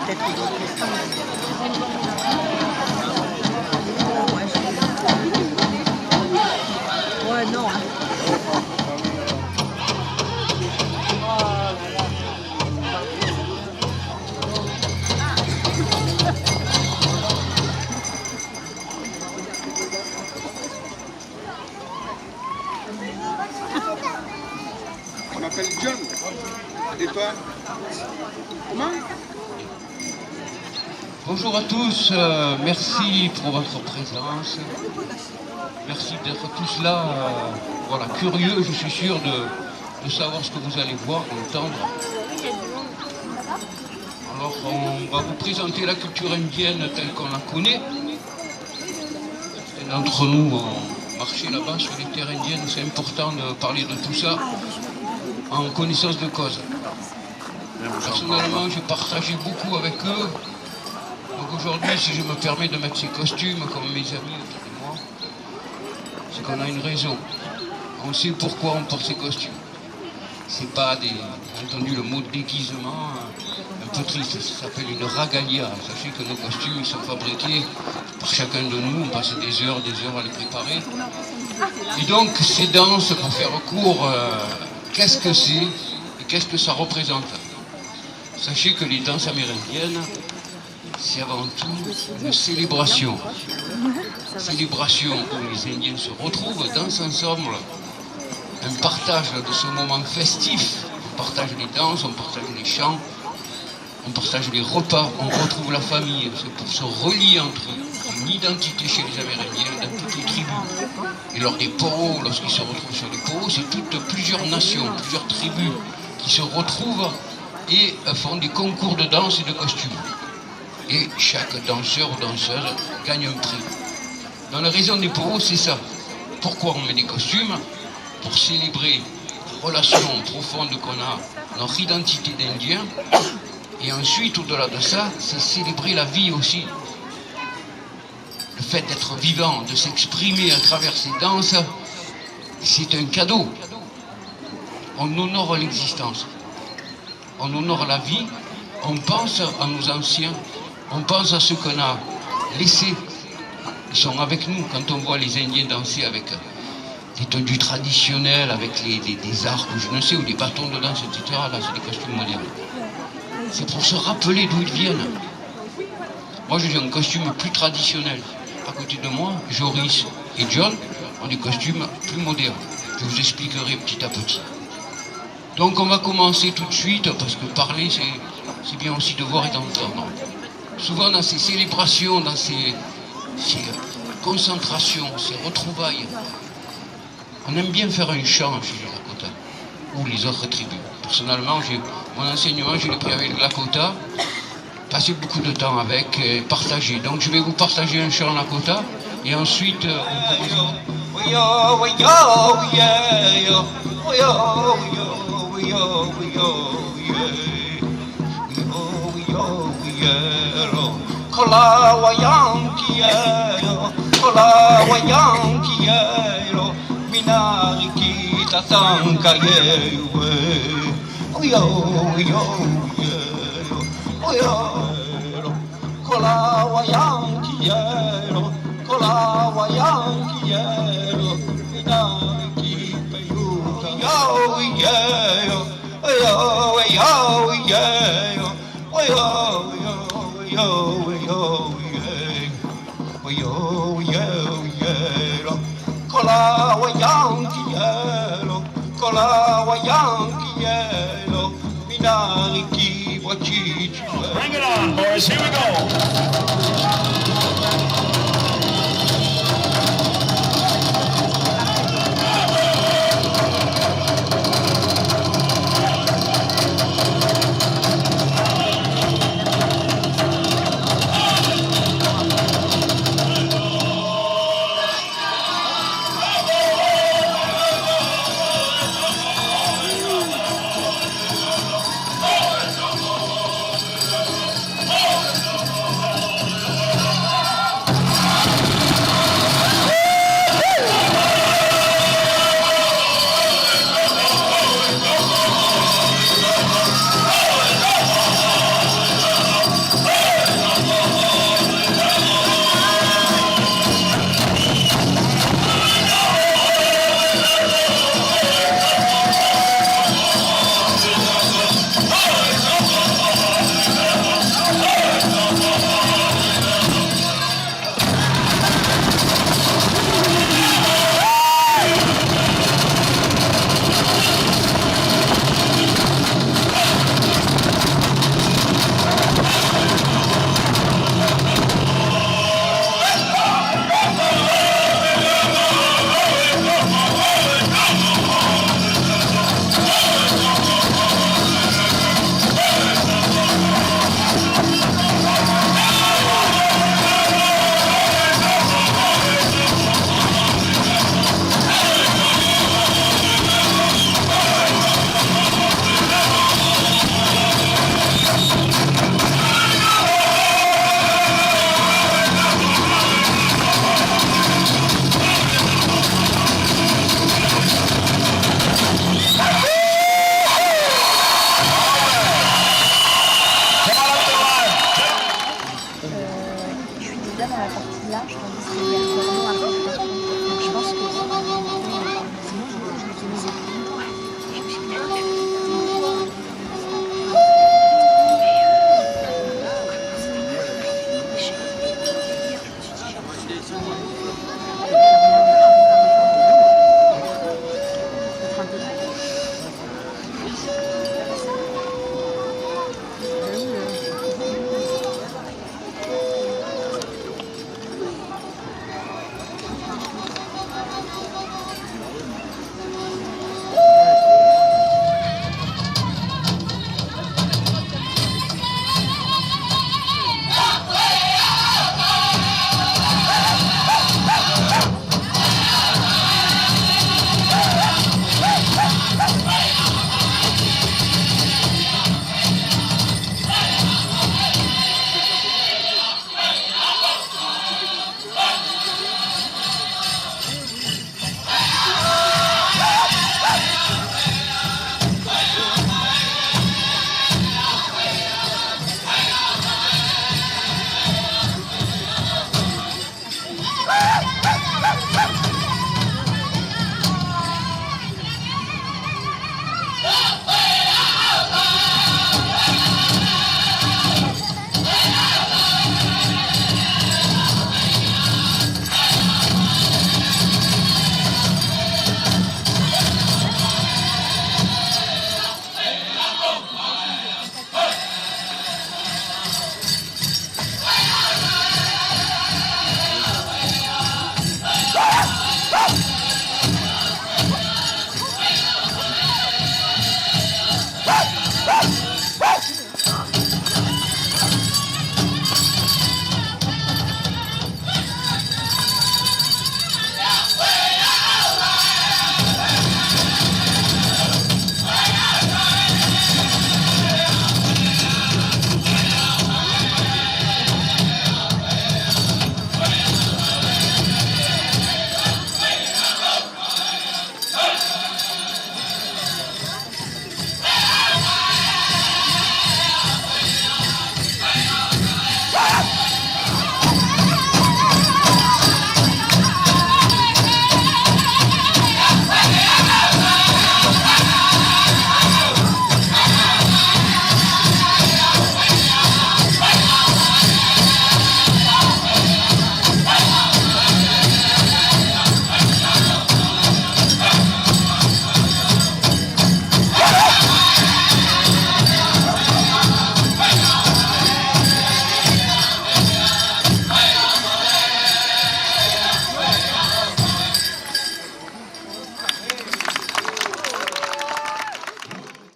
peut-être d'autres questions. Ouais, non. Hein. On m'appelle John. Et toi? Comment? Bonjour à tous, merci pour votre présence. Merci d'être tous là, voilà, curieux, je suis sûr, de savoir ce que vous allez voir, entendre. Alors, on va vous présenter la culture indienne telle qu'on la connaît. Certains d'entre nous ont marché là-bas sur les terres indiennes, c'est important de parler de tout ça en connaissance de cause. Personnellement, j'ai partagé beaucoup avec eux. Donc aujourd'hui, si je me permets de mettre ces costumes comme mes amis autour de moi, c'est qu'on a une raison. On sait pourquoi on porte ces costumes. C'est pas des, entendu le mot déguisement, un peu triste, ça s'appelle une ragalia. Sachez que nos costumes, ils sont fabriqués par chacun de nous, on passe des heures à les préparer. Et donc ces danses, pour faire court, qu'est-ce que c'est et qu'est-ce que ça représente? Sachez que les danses amérindiennes, c'est avant tout une célébration. Célébration où les Indiens se retrouvent, dansent ensemble, un partage de ce moment festif. On partage les danses, on partage les chants, on partage les repas, on retrouve la famille. C'est pour se relier entre eux. Une identité chez les Amérindiens, dans toutes les tribus. Et lors des poros, lorsqu'ils se retrouvent sur les poros, c'est plusieurs nations, plusieurs tribus qui se retrouvent et font des concours de danse et de costumes. Et chaque danseur ou danseuse gagne un prix. Dans la région des poros, c'est ça. Pourquoi on met des costumes? Pour célébrer les relations profondes qu'on a, notre identité d'Indien. Et ensuite, au-delà de ça, c'est célébrer la vie aussi. Le fait d'être vivant, de s'exprimer à travers ces danses, c'est un cadeau. On honore l'existence. On honore la vie. On pense à nos anciens. On pense à ceux qu'on a laissés. Ils sont avec nous. Quand on voit les Indiens danser avec des tenues traditionnelles, avec des arcs, ou je ne sais, ou des bâtons de danse, etc. Là, c'est des costumes modernes. C'est pour se rappeler d'où ils viennent. Moi, j'ai un costume plus traditionnel. À côté de moi, Joris et John ont des costumes plus modernes. Je vous expliquerai petit à petit. Donc, on va commencer tout de suite, parce que parler, c'est bien aussi de voir et d'entendre. Souvent, dans ces célébrations, dans ces concentrations, ces retrouvailles, on aime bien faire un chant chez les Lakota ou les autres tribus. Personnellement, mon enseignement, je l'ai pris avec le Lakota, passé beaucoup de temps avec, partagé. Donc je vais vous partager un chant Lakota et ensuite Minari kita sangka yewe, oyo oyo yeyo, oyo kola wayang kiyero, kola wayang kiyero, minari kita yuta yo yeyo, oyo oyo yeyo, oyo oyo oyo yeyo, oyo oyo yeyo. Kola wa yanki yelo, kola wa yanki yelo, minari ki wa chichi. Bring it on, boys, here we go.